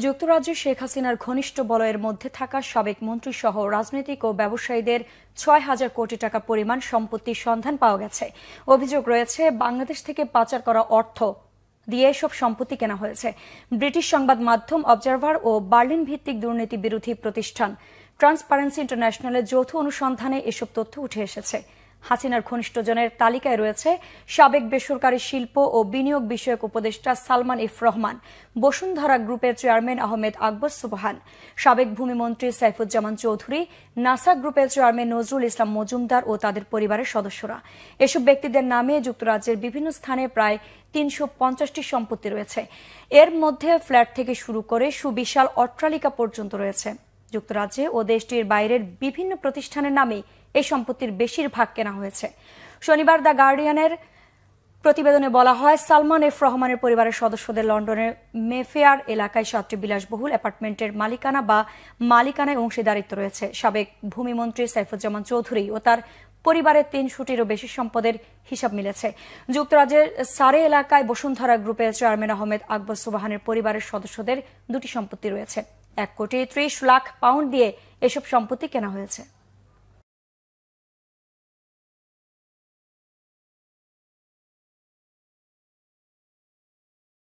যুক্তরাজ্যে শেখ হাসিনার ঘনিষ্ঠ বলয়ের মধ্যে থাকা সাবেক মন্ত্রী সহ রাজনৈতিক ও ব্যবসায়ীদের ৬,০০০ কোটি টাকা পরিমাণ সম্পত্তির সন্ধান পাওয়া গেছে। অভিযোগ রয়েছে বাংলাদেশ থেকে পাচার করা অর্থ দিয়ে এসব সম্পত্তি কেনা হয়েছে। ব্রিটিশ সংবাদ মাধ্যম অবজারভার ও বার্লিন ভিত্তিক দুর্নীতি বিরোধী প্রতিষ্ঠান ট্রান্সপারেন্সি ইন্টারন্যাশনালের যৌথ অনুসন্ধানে এসব তথ্য উঠে এসেছে। হাসিনার ঘনিষ্ঠজনের তালিকায় রয়েছে সাবেক বেসরকারি শিল্প ও বিনিয়োগ বিষয়ক উপদেষ্টা সালমান এফ রহমান, বসুন্ধরা গ্রুপের চেয়ারম্যান আহমেদ আকবর সুবহান, সাবেক ভূমিমন্ত্রী সাইফুজ্জামান চৌধুরী, নাসা গ্রুপের চেয়ারম্যান নজরুল ইসলাম মজুমদার ও তাদের পরিবারের সদস্যরা। এসব ব্যক্তিদের নামে যুক্তরাজ্যের বিভিন্ন স্থানে প্রায় ৩৫০টি সম্পত্তি রয়েছে। এর মধ্যে ফ্ল্যাট থেকে শুরু করে সুবিশাল অট্টালিকা পর্যন্ত রয়েছে। যুক্তরাজ্যে ও দেশটির বাইরের বিভিন্ন প্রতিষ্ঠানের নামে এই সম্পত্তির বেশিরভাগ কেনা হয়েছে। শনিবার দ্য গার্ডিয়ানের প্রতিবেদনে বলা হয়, সালমান এফ রহমানের পরিবারের সদস্যদের লন্ডনের মেফেয়ার এলাকায় ৭টি বিলাসবহুল অ্যাপার্টমেন্টের মালিকানা বা মালিকানায় অংশীদারিত্ব রয়েছে। সাবেক ভূমিমন্ত্রী সাইফুজ্জামান চৌধুরী ও তার পরিবারের ৩০০টিরও বেশি সম্পদের হিসাব মিলেছে। যুক্তরাজ্যের সারে এলাকায় বসুন্ধরা গ্রুপের চেয়ারম্যান আহমেদ আকবর সুবহানের পরিবারের সদস্যদের ২টি সম্পত্তি রয়েছে। ১,৩০,০০,০০০ পাউন্ড দিয়ে এসব সম্পত্তি কেনা হয়েছে।